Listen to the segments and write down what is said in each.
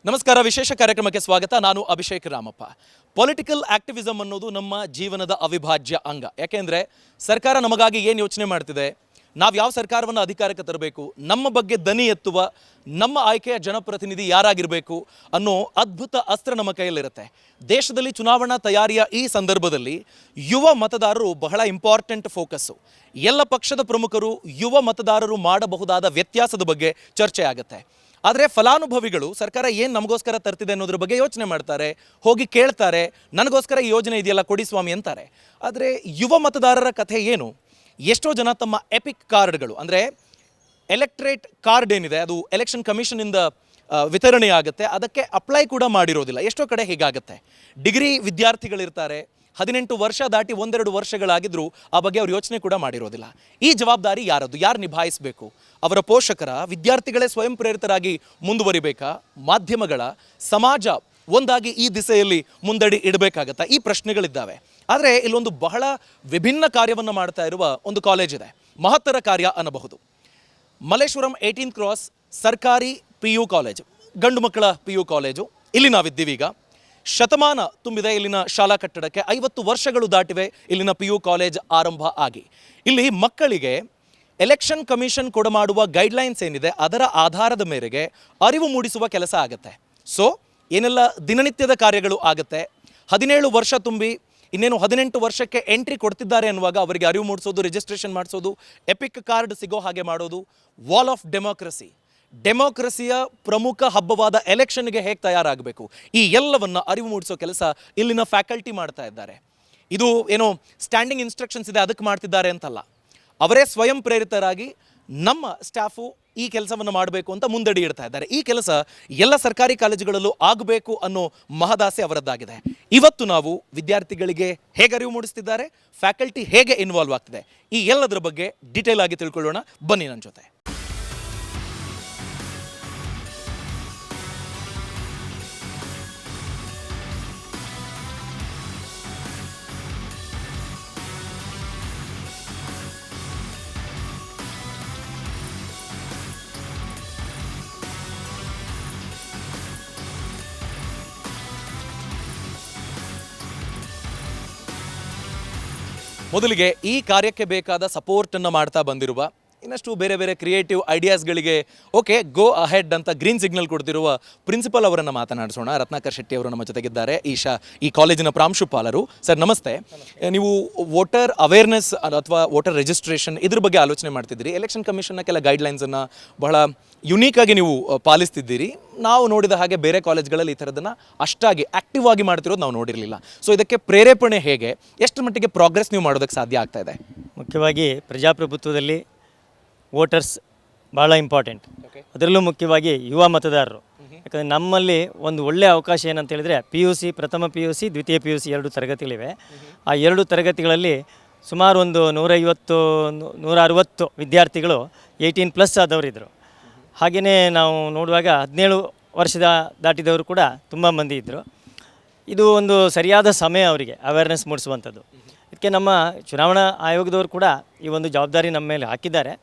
ನಮಸ್ಕಾರ, ವಿಶೇಷ ಕಾರ್ಯಕ್ರಮಕ್ಕೆ ಸ್ವಾಗತ. ನಾನು ಅಭಿಷೇಕ್ ರಾಮಪ್ಪ. ಪೊಲಿಟಿಕಲ್ ಆಕ್ಟಿವಿಸಮ್ ಅನ್ನೋದು ನಮ್ಮ ಜೀವನದ ಅವಿಭಾಜ್ಯ ಅಂಗ. ಯಾಕೆಂದರೆ ಸರ್ಕಾರ ನಮಗಾಗಿ ಏನು ಯೋಚನೆ ಮಾಡ್ತಿದೆ, ನಾವು ಯಾವ ಸರ್ಕಾರವನ್ನು ಅಧಿಕಾರಕ್ಕೆ ತರಬೇಕು, ನಮ್ಮ ಬಗ್ಗೆ ದನಿ ಎತ್ತುವ ನಮ್ಮ ಆಯ್ಕೆಯ ಜನಪ್ರತಿನಿಧಿ ಯಾರಾಗಿರಬೇಕು ಅನ್ನೋ ಅದ್ಭುತ ಅಸ್ತ್ರ ನಮ್ಮ ಕೈಯಲ್ಲಿರುತ್ತೆ. ದೇಶದಲ್ಲಿ ಚುನಾವಣಾ ತಯಾರಿಯ ಈ ಸಂದರ್ಭದಲ್ಲಿ ಯುವ ಮತದಾರರು ಬಹಳ ಇಂಪಾರ್ಟೆಂಟ್ ಫೋಕಸ್ಸು. ಎಲ್ಲ ಪಕ್ಷದ ಪ್ರಮುಖರು ಯುವ ಮತದಾರರು ಮಾಡಬಹುದಾದ ವ್ಯತ್ಯಾಸದ ಬಗ್ಗೆ ಚರ್ಚೆ ಆಗುತ್ತೆ. ಆದರೆ ಫಲಾನುಭವಿಗಳು ಸರ್ಕಾರ ಏನು ನಮಗೋಸ್ಕರ ತರ್ತಿದೆ ಅನ್ನೋದ್ರ ಬಗ್ಗೆ ಯೋಚನೆ ಮಾಡ್ತಾರೆ, ಹೋಗಿ ಕೇಳ್ತಾರೆ, ನನಗೋಸ್ಕರ ಈ ಯೋಜನೆ ಇದೆಯಲ್ಲ ಕೊಡಿ ಸ್ವಾಮಿ ಅಂತಾರೆ. ಆದರೆ ಯುವ ಮತದಾರರ ಕಥೆ ಏನು? ಎಷ್ಟೋ ಜನ ತಮ್ಮ ಎಪಿಕ್ ಕಾರ್ಡ್ಗಳು ಅಂದರೆ ಎಲೆಕ್ಟ್ರೇಟ್ ಕಾರ್ಡ್ ಏನಿದೆ ಅದು ಎಲೆಕ್ಷನ್ ಕಮಿಷನಿಂದ ವಿತರಣೆ ಆಗುತ್ತೆ, ಅದಕ್ಕೆ ಅಪ್ಲೈ ಕೂಡ ಮಾಡಿರೋದಿಲ್ಲ. ಎಷ್ಟೋ ಕಡೆ ಹೀಗಾಗುತ್ತೆ. ಡಿಗ್ರಿ ವಿದ್ಯಾರ್ಥಿಗಳಿರ್ತಾರೆ, 18 ವರ್ಷ ದಾಟಿ 1-2 ವರ್ಷಗಳಾಗಿದ್ರೂ ಆ ಬಗ್ಗೆ ಅವ್ರು ಯೋಚನೆ ಕೂಡ ಮಾಡಿರೋದಿಲ್ಲ. ಈ ಜವಾಬ್ದಾರಿ ಯಾರದ್ದು? ಯಾರು ನಿಭಾಯಿಸಬೇಕು? ಅವರ ಪೋಷಕರ, ವಿದ್ಯಾರ್ಥಿಗಳೇ ಸ್ವಯಂ ಪ್ರೇರಿತರಾಗಿ ಮುಂದುವರಿಬೇಕಾ? ಮಾಧ್ಯಮಗಳ, ಸಮಾಜ ಒಂದಾಗಿ ಈ ದಿಸೆಯಲ್ಲಿ ಮುಂದಡಿ ಇಡಬೇಕಾಗತ್ತಾ? ಈ ಪ್ರಶ್ನೆಗಳಿದ್ದಾವೆ. ಆದರೆ ಇಲ್ಲೊಂದು ಬಹಳ ವಿಭಿನ್ನ ಕಾರ್ಯವನ್ನು ಮಾಡ್ತಾ ಇರುವ ಒಂದು ಕಾಲೇಜ್ ಇದೆ, ಮಹತ್ತರ ಕಾರ್ಯ ಅನ್ನಬಹುದು. ಮಲ್ಲೇಶ್ವರಂ 18 ಕ್ರಾಸ್ ಸರ್ಕಾರಿ PU ಕಾಲೇಜು, ಗಂಡು ಮಕ್ಕಳ PU ಕಾಲೇಜು. ಇಲ್ಲಿ ನಾವಿದ್ದೀವೀಗ. ಶತಮಾನ ತುಂಬಿದೆ ಇಲ್ಲಿನ ಶಾಲಾ ಕಟ್ಟಡಕ್ಕೆ. 50 ವರ್ಷಗಳು ದಾಟಿವೆ ಇಲ್ಲಿನ PU ಕಾಲೇಜ್ ಆರಂಭ ಆಗಿ. ಇಲ್ಲಿ ಮಕ್ಕಳಿಗೆ ಎಲೆಕ್ಷನ್ ಕಮಿಷನ್ ಕೊಡಮಾಡುವ ಗೈಡ್ಲೈನ್ಸ್ ಏನಿದೆ ಅದರ ಆಧಾರದ ಮೇರೆಗೆ ಅರಿವು ಮೂಡಿಸುವ ಕೆಲಸ ಆಗುತ್ತೆ. ಸೊ ಏನೆಲ್ಲ ದಿನನಿತ್ಯದ ಕಾರ್ಯಗಳು ಆಗುತ್ತೆ. 17 ವರ್ಷ ತುಂಬಿ ಇನ್ನೇನು 18 ವರ್ಷಕ್ಕೆ ಎಂಟ್ರಿ ಕೊಡ್ತಿದ್ದಾರೆ ಅನ್ನುವಾಗ ಅವರಿಗೆ ಅರಿವು ಮೂಡಿಸೋದು, ರಿಜಿಸ್ಟ್ರೇಷನ್ ಮಾಡಿಸೋದು, ಎಪಿಕ್ ಕಾರ್ಡ್ ಸಿಗೋ ಹಾಗೆ ಮಾಡೋದು, ವಾಲ್ ಆಫ್ ಡೆಮೋಕ್ರಸಿಯ ಪ್ರಮುಖ ಹಬ್ಬವಾದ ಎಲೆಕ್ಷನ್ಗೆ ಹೇಗೆ ತಯಾರಾಗಬೇಕು, ಈ ಎಲ್ಲವನ್ನು ಅರಿವು ಮೂಡಿಸೋ ಕೆಲಸ ಇಲ್ಲಿನ ಫ್ಯಾಕಲ್ಟಿ ಮಾಡ್ತಾ ಇದ್ದಾರೆ. ಇದು ಏನೋ ಸ್ಟ್ಯಾಂಡಿಂಗ್ ಇನ್ಸ್ಟ್ರಕ್ಷನ್ಸ್ ಇದೆ ಅದಕ್ಕೆ ಮಾಡ್ತಿದ್ದಾರೆ ಅಂತಲ್ಲ, ಅವರೇ ಸ್ವಯಂ ಪ್ರೇರಿತರಾಗಿ ನಮ್ಮ ಸ್ಟಾಫು ಈ ಕೆಲಸವನ್ನು ಮಾಡಬೇಕು ಅಂತ ಮುಂದಡಿ ಇಡ್ತಾ ಇದ್ದಾರೆ. ಈ ಕೆಲಸ ಎಲ್ಲ ಸರ್ಕಾರಿ ಕಾಲೇಜುಗಳಲ್ಲೂ ಆಗಬೇಕು ಅನ್ನೋ ಮಹದಾಸೆ ಅವರದ್ದಾಗಿದೆ. ಇವತ್ತು ನಾವು ವಿದ್ಯಾರ್ಥಿಗಳಿಗೆ ಹೇಗೆ ಅರಿವು ಮೂಡಿಸ್ತಿದ್ದಾರೆ, ಫ್ಯಾಕಲ್ಟಿ ಹೇಗೆ ಇನ್ವಾಲ್ವ್ ಆಗ್ತಿದೆ, ಈ ಎಲ್ಲದರ ಬಗ್ಗೆ ಡೀಟೇಲ್ ಆಗಿ ತಿಳ್ಕೊಳ್ಳೋಣ. ಬನ್ನಿ ನನ್ನ ಜೊತೆ. ಮೊದಲಿಗೆ ಈ ಕಾರ್ಯಕ್ಕೆ ಬೇಕಾದ ಸಪೋರ್ಟನ್ನು ಮಾಡ್ತಾ ಬಂದಿರುವ, ಇನ್ನಷ್ಟು ಬೇರೆ ಬೇರೆ ಕ್ರಿಯೇಟಿವ್ ಐಡಿಯಾಸ್ಗಳಿಗೆ ಓಕೆ ಗೋ ಅಹೆಡ್ ಅಂತ ಗ್ರೀನ್ ಸಿಗ್ನಲ್ ಕೊಡ್ತಿರುವ ಪ್ರಿನ್ಸಿಪಲ್ ಅವರನ್ನು ಮಾತನಾಡಿಸೋಣ. ರತ್ನಾಕರ್ ಶೆಟ್ಟಿ ಅವರು ನಮ್ಮ ಜೊತೆಗಿದ್ದಾರೆ, ಈ ಕಾಲೇಜಿನ ಪ್ರಾಂಶುಪಾಲರು. ಸರ್ ನಮಸ್ತೆ. ನೀವು ವೋಟರ್ ಅವೇರ್ನೆಸ್ ಅಥವಾ ವೋಟರ್ ರಿಜಿಸ್ಟ್ರೇಷನ್ ಇದ್ರ ಬಗ್ಗೆ ಆಲೋಚನೆ ಮಾಡ್ತಿದ್ದೀರಿ. ಎಲೆಕ್ಷನ್ ಕಮಿಷನ್ನ ಕೆಲ ಗೈಡ್ಲೈನ್ಸನ್ನು ಬಹಳ ಯುನೀಕಾಗಿ ನೀವು ಪಾಲಿಸ್ತಿದ್ದೀರಿ. ನಾವು ನೋಡಿದ ಹಾಗೆ ಬೇರೆ ಕಾಲೇಜ್ಗಳಲ್ಲಿ ಈ ಥರದನ್ನು ಅಷ್ಟಾಗಿ ಆ್ಯಕ್ಟಿವ್ ಆಗಿ ಮಾಡ್ತಿರೋದು ನಾವು ನೋಡಿರಲಿಲ್ಲ. ಸೊ ಇದಕ್ಕೆ ಪ್ರೇರೇಪಣೆ ಹೇಗೆ, ಎಷ್ಟು ಮಟ್ಟಿಗೆ ಪ್ರೋಗ್ರೆಸ್ ನೀವು ಮಾಡೋದಕ್ಕೆ ಸಾಧ್ಯ ಆಗ್ತಾ ಇದೆ? ಮುಖ್ಯವಾಗಿ ಪ್ರಜಾಪ್ರಭುತ್ವದಲ್ಲಿ ವೋಟರ್ಸ್ ಭಾಳ ಇಂಪಾರ್ಟೆಂಟ್. ಅದರಲ್ಲೂ ಮುಖ್ಯವಾಗಿ ಯುವ ಮತದಾರರು. ಯಾಕಂದರೆ ನಮ್ಮಲ್ಲಿ ಒಂದು ಒಳ್ಳೆಯ ಅವಕಾಶ ಏನಂತ ಹೇಳಿದರೆ PUC, ಪ್ರಥಮ PUC, ದ್ವಿತೀಯ PUC 2 ತರಗತಿಗಳಿವೆ. ಆ 2 ತರಗತಿಗಳಲ್ಲಿ ಸುಮಾರು ಒಂದು 150-160 ವಿದ್ಯಾರ್ಥಿಗಳು 18+ ಆದವರಿದ್ದರು. ಹಾಗೆಯೇ ನಾವು ನೋಡುವಾಗ 17 ವರ್ಷದ ದಾಟಿದವರು ಕೂಡ ತುಂಬ ಮಂದಿ ಇದ್ದರು. ಇದು ಒಂದು ಸರಿಯಾದ ಸಮಯ ಅವರಿಗೆ ಅವೇರ್ನೆಸ್ ಮೂಡಿಸುವಂಥದ್ದು. ಇದಕ್ಕೆ ನಮ್ಮ ಚುನಾವಣಾ ಆಯೋಗದವರು ಕೂಡ ಈ ಒಂದು ಜವಾಬ್ದಾರಿ ನಮ್ಮ ಮೇಲೆ ಹಾಕಿದ್ದಾರೆ.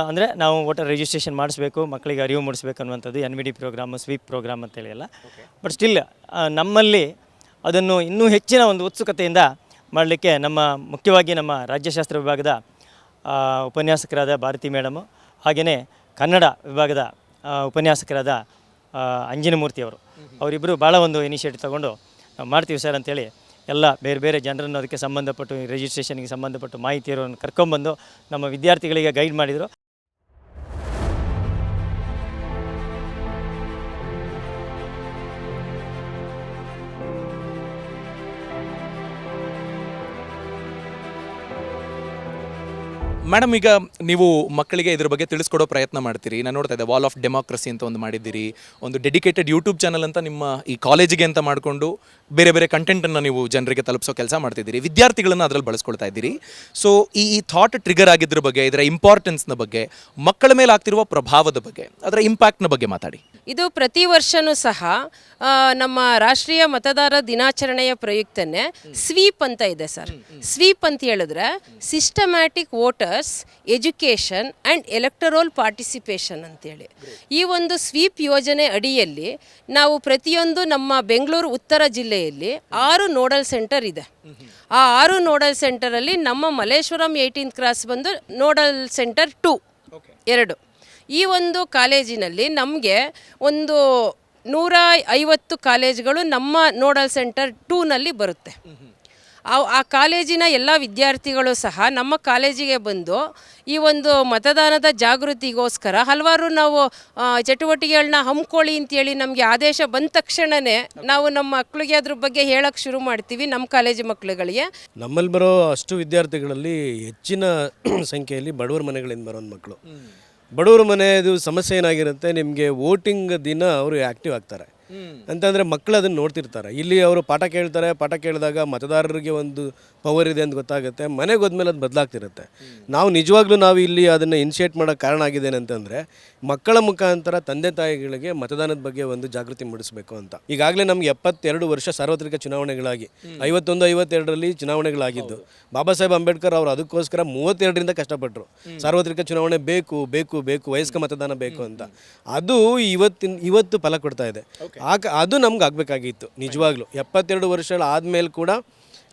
ಅಂದರೆ ನಾವು ವೋಟರ್ ರಿಜಿಸ್ಟ್ರೇಷನ್ ಮಾಡಿಸ್ಬೇಕು, ಮಕ್ಕಳಿಗೆ ಅರಿವು ಮೂಡಿಸ್ಬೇಕು ಅನ್ನುವಂಥದ್ದು NVD ಪ್ರೋಗ್ರಾಮು, ಸ್ವೀಪ್ ಪ್ರೋಗ್ರಾಮ್ ಅಂತೇಳಿ ಎಲ್ಲ. ಬಟ್ ಸ್ಟಿಲ್ ನಮ್ಮಲ್ಲಿ ಅದನ್ನು ಇನ್ನೂ ಹೆಚ್ಚಿನ ಒಂದು ಉತ್ಸುಕತೆಯಿಂದ ಮಾಡಲಿಕ್ಕೆ ಮುಖ್ಯವಾಗಿ ನಮ್ಮ ರಾಜ್ಯಶಾಸ್ತ್ರ ವಿಭಾಗದ ಉಪನ್ಯಾಸಕರಾದ ಭಾರತಿ ಮೇಡಮು, ಹಾಗೆಯೇ ಕನ್ನಡ ವಿಭಾಗದ ಉಪನ್ಯಾಸಕರಾದ ಅಂಜಿನಮೂರ್ತಿಯವರು, ಅವರಿಬ್ಬರು ಭಾಳ ಒಂದು ಇನಿಷಿಯೇಟಿವ್ ತಗೊಂಡು ನಾವು ಮಾಡ್ತೀವಿ ಸರ್ ಅಂತೇಳಿ ಎಲ್ಲ ಬೇರೆ ಬೇರೆ ಜನರನ್ನು ಅದಕ್ಕೆ ಸಂಬಂಧಪಟ್ಟು ರಿಜಿಸ್ಟ್ರೇಷನ್ಗೆ ಸಂಬಂಧಪಟ್ಟು ಮಾಹಿತಿಯನ್ನು ಕರ್ಕೊಂಬಂದು ನಮ್ಮ ವಿದ್ಯಾರ್ಥಿಗಳಿಗೆ ಗೈಡ್ ಮಾಡಿದರು. ಮೇಡಮ್, ಈಗ ನೀವು ಮಕ್ಕಳಿಗೆ ಇದ್ರ ಬಗ್ಗೆ ತಿಳಿಸ್ಕೊಡೋ ಪ್ರಯತ್ನ ಮಾಡ್ತೀರಿ. ನಾನು ನೋಡ್ತಾ ಇದ್ದೆ ವಾಲ್ ಆಫ್ ಡೆಮೋಕ್ರಸಿ ಅಂತ ಒಂದು ಮಾಡಿದ್ದೀರಿ, ಒಂದು ಡೆಡಿಕೇಟೆಡ್ ಯೂಟ್ಯೂಬ್ ಚಾನಲ್ ಅಂತ ನಿಮ್ಮ ಈ ಕಾಲೇಜಿಗೆ ಅಂತ ಮಾಡಿಕೊಂಡು ಬೇರೆ ಬೇರೆ ಕಂಟೆಂಟನ್ನು ನೀವು ಜನರಿಗೆ ತಲುಪಿಸೋ ಕೆಲಸ ಮಾಡ್ತಿದ್ದೀರಿ, ವಿದ್ಯಾರ್ಥಿಗಳನ್ನು ಅದರಲ್ಲಿ ಬಳಸ್ಕೊಳ್ತಾ ಇದ್ದೀರಿ. ಸೊ ಈ ಥಾಟ್ ಟ್ರಿಗರ್ ಆಗಿದ್ರ ಬಗ್ಗೆ, ಇದರ ಇಂಪಾರ್ಟೆನ್ಸ್ನ ಬಗ್ಗೆ, ಮಕ್ಕಳ ಮೇಲೆ ಆಗ್ತಿರುವ ಪ್ರಭಾವದ ಬಗ್ಗೆ, ಅದರ ಇಂಪ್ಯಾಕ್ಟ್ನ ಬಗ್ಗೆ ಮಾತಾಡಿ. ಇದು ಪ್ರತಿ ವರ್ಷವೂ ಸಹ ನಮ್ಮ ರಾಷ್ಟ್ರೀಯ ಮತದಾರ ದಿನಾಚರಣೆಯ ಪ್ರಯುಕ್ತನೇ ಸ್ವೀಪ್ ಅಂತ ಇದೆ ಸರ್. ಸ್ವೀಪ್ ಅಂತ ಹೇಳಿದ್ರೆ systematic voters education and electoral participation ಅಂತೇಳಿ. ಈ ಒಂದು ಸ್ವೀಪ್ ಯೋಜನೆ ಅಡಿಯಲ್ಲಿ ನಾವು ಪ್ರತಿಯೊಂದು ನಮ್ಮ ಬೆಂಗಳೂರು ಉತ್ತರ ಜಿಲ್ಲೆಯಲ್ಲಿ 6 ನೋಡಲ್ ಸೆಂಟರ್ ಇದೆ. ಆ 6 ನೋಡಲ್ ಸೆಂಟರಲ್ಲಿ ನಮ್ಮ ಮಲ್ಲೇಶ್ವರಂ 18th ಕ್ರಾಸ್ ಬಂದು ನೋಡಲ್ ಸೆಂಟರ್ 2 ಈ ಒಂದು ಕಾಲೇಜಿನಲ್ಲಿ ನಮಗೆ ಒಂದು 150 ಕಾಲೇಜುಗಳು ನಮ್ಮ ನೋಡಲ್ ಸೆಂಟರ್ 2ನಲ್ಲಿ ಬರುತ್ತೆ. ಆ ಕಾಲೇಜಿನ ಎಲ್ಲ ವಿದ್ಯಾರ್ಥಿಗಳು ಸಹ ನಮ್ಮ ಕಾಲೇಜಿಗೆ ಬಂದು ಈ ಒಂದು ಮತದಾನದ ಜಾಗೃತಿಗೋಸ್ಕರ ಹಲವಾರು ನಾವು ಚಟುವಟಿಕೆಗಳನ್ನ ಹಮ್ಮಿಕೊಳ್ಳಿ ಅಂತೇಳಿ ನಮಗೆ ಆದೇಶ ಬಂದ ತಕ್ಷಣವೇ ನಾವು ನಮ್ಮ ಮಕ್ಕಳಿಗೆ ಅದ್ರ ಬಗ್ಗೆ ಹೇಳಕ್ಕೆ ಶುರು ಮಾಡ್ತೀವಿ. ನಮ್ಮ ಕಾಲೇಜು ಮಕ್ಕಳುಗಳಿಗೆ ನಮ್ಮಲ್ಲಿ ಬರೋ ಅಷ್ಟು ವಿದ್ಯಾರ್ಥಿಗಳಲ್ಲಿ ಹೆಚ್ಚಿನ ಸಂಖ್ಯೆಯಲ್ಲಿ ಬಡವರ ಮನೆಗಳಿಂದ ಬರೋ ಮಕ್ಕಳು. ಬಡವರ ಮನೆಯದು ಸಮಸ್ಯೆ ಏನಾಗಿರುತ್ತೆ, ನಿಮಗೆ ವೋಟಿಂಗ್ ದಿನ ಅವರು ಆ್ಯಕ್ಟಿವ್ ಆಗ್ತಾರೆ ಅಂತಂದರೆ ಮಕ್ಕಳು ಅದನ್ನು ನೋಡ್ತಿರ್ತಾರೆ. ಇಲ್ಲಿ ಅವರು ಪಾಠ ಕೇಳ್ತಾರೆ, ಪಾಠ ಕೇಳಿದಾಗ ಮತದಾರರಿಗೆ ಒಂದು ಪವರ್ ಇದೆ ಅಂತ ಗೊತ್ತಾಗುತ್ತೆ. ಮನೆಗೆ ಹೋದ್ಮೇಲೆ ಅದು ಬದಲಾಗ್ತಿರುತ್ತೆ. ನಾವು ನಿಜವಾಗ್ಲೂ ನಾವು ಇಲ್ಲಿ ಅದನ್ನು ಇನಿಷಿಯೇಟ್ ಮಾಡೋಕ್ಕೆ ಕಾರಣ ಆಗಿದೆ ಅಂತಂದರೆ ಮಕ್ಕಳ ಮುಖಾಂತರ ತಂದೆ ತಾಯಿಗಳಿಗೆ ಮತದಾನದ ಬಗ್ಗೆ ಒಂದು ಜಾಗೃತಿ ಮೂಡಿಸಬೇಕು ಅಂತ. ಈಗಾಗಲೇ ನಮ್ಗೆ 72 ವರ್ಷ ಸಾರ್ವತ್ರಿಕ ಚುನಾವಣೆಗಳಾಗಿ 51-52ರಲ್ಲಿ ಚುನಾವಣೆಗಳಾಗಿದ್ದು. ಬಾಬಾ ಸಾಹೇಬ್ ಅಂಬೇಡ್ಕರ್ ಅವರು ಅದಕ್ಕೋಸ್ಕರ 32ರಿಂದ ಕಷ್ಟಪಟ್ಟರು. ಸಾರ್ವತ್ರಿಕ ಚುನಾವಣೆ ಬೇಕು ಬೇಕು ಬೇಕು, ವಯಸ್ಕ ಮತದಾನ ಬೇಕು ಅಂತ. ಅದು ಇವತ್ತು ಫಲ ಕೊಡ್ತಾ ಇದೆ. ಅದು ನಮ್ಗೆ ಆಗಬೇಕಾಗಿತ್ತು ನಿಜವಾಗ್ಲೂ. 72 ವರ್ಷಗಳ ಆದಮೇಲೆ ಕೂಡ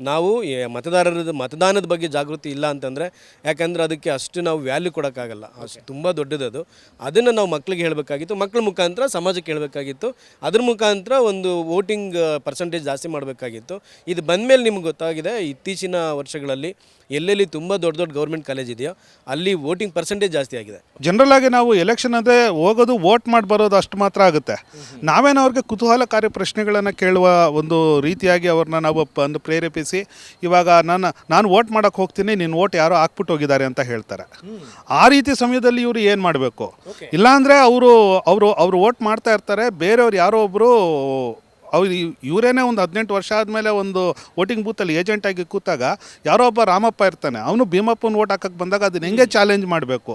ನಾವು ಮತದಾನದ ಬಗ್ಗೆ ಜಾಗೃತಿ ಇಲ್ಲ ಅಂತಂದರೆ, ಯಾಕಂದರೆ ಅದಕ್ಕೆ ಅಷ್ಟು ನಾವು ವ್ಯಾಲ್ಯೂ ಕೊಡೋಕ್ಕಾಗಲ್ಲ. ಅಷ್ಟು ತುಂಬ ದೊಡ್ಡದದು. ಅದನ್ನು ನಾವು ಮಕ್ಕಳಿಗೆ ಹೇಳಬೇಕಾಗಿತ್ತು, ಮಕ್ಕಳ ಮುಖಾಂತರ ಸಮಾಜಕ್ಕೆ ಹೇಳಬೇಕಾಗಿತ್ತು. ಅದ್ರ ಮುಖಾಂತರ ಒಂದು ವೋಟಿಂಗ್ ಪರ್ಸೆಂಟೇಜ್ ಜಾಸ್ತಿ ಮಾಡಬೇಕಾಗಿತ್ತು. ಇದು ಬಂದಮೇಲೆ ನಿಮ್ಗೆ ಗೊತ್ತಾಗಿದೆ, ಇತ್ತೀಚಿನ ವರ್ಷಗಳಲ್ಲಿ ಎಲ್ಲೆಲ್ಲಿ ತುಂಬ ದೊಡ್ಡ ಗೌರ್ಮೆಂಟ್ ಕಾಲೇಜ್ ಇದೆಯೋ ಅಲ್ಲಿ ವೋಟಿಂಗ್ ಪರ್ಸೆಂಟೇಜ್ ಜಾಸ್ತಿ ಆಗಿದೆ. ಜನರಲ್ ಆಗಿ ನಾವು ಎಲೆಕ್ಷನ್ ಅಂದರೆ ಹೋಗೋದು ವೋಟ್ ಮಾಡಿ ಬರೋದು ಅಷ್ಟು ಮಾತ್ರ ಆಗುತ್ತೆ. ನಾವೇನು ಅವ್ರಿಗೆ ಕುತೂಹಲಕಾರಿ ಪ್ರಶ್ನೆಗಳನ್ನು ಕೇಳುವ ಒಂದು ರೀತಿಯಾಗಿ ಅವ್ರನ್ನ ನಾವು ಒಂದು ಪ್ರೇರೇಪಿಸಿ, ಇವಾಗ ನಾನು ವೋಟ್ ಮಾಡೋಕ್ಕೆ ಹೋಗ್ತೀನಿ, ನೀನು ವೋಟ್ ಯಾರೋ ಹಾಕ್ಬಿಟ್ಟು ಹೋಗಿದ್ದಾರೆ ಅಂತ ಹೇಳ್ತಾರೆ. ಆ ರೀತಿ ಸಮಯದಲ್ಲಿ ಇವರು ಏನು ಮಾಡಬೇಕು? ಇಲ್ಲಾಂದರೆ ಅವರು ವೋಟ್ ಮಾಡ್ತಾ ಇರ್ತಾರೆ, ಬೇರೆಯವ್ರು ಯಾರೋ ಒಬ್ಬರು ಇವರೇನೇ ಒಂದು 18 ವರ್ಷ ಆದಮೇಲೆ ಒಂದು ವೋಟಿಂಗ್ ಬೂತಲ್ಲಿ ಏಜೆಂಟಾಗಿ ಕೂತಾಗ ಯಾರೋ ಒಬ್ಬ ರಾಮಪ್ಪ ಇರ್ತಾನೆ, ಅವನು ಭೀಮಪ್ಪನ ವೋಟ್ ಹಾಕಕ್ಕೆ ಬಂದಾಗ ಅದನ್ನ ಹೆಂಗೆ ಚಾಲೆಂಜ್ ಮಾಡಬೇಕು?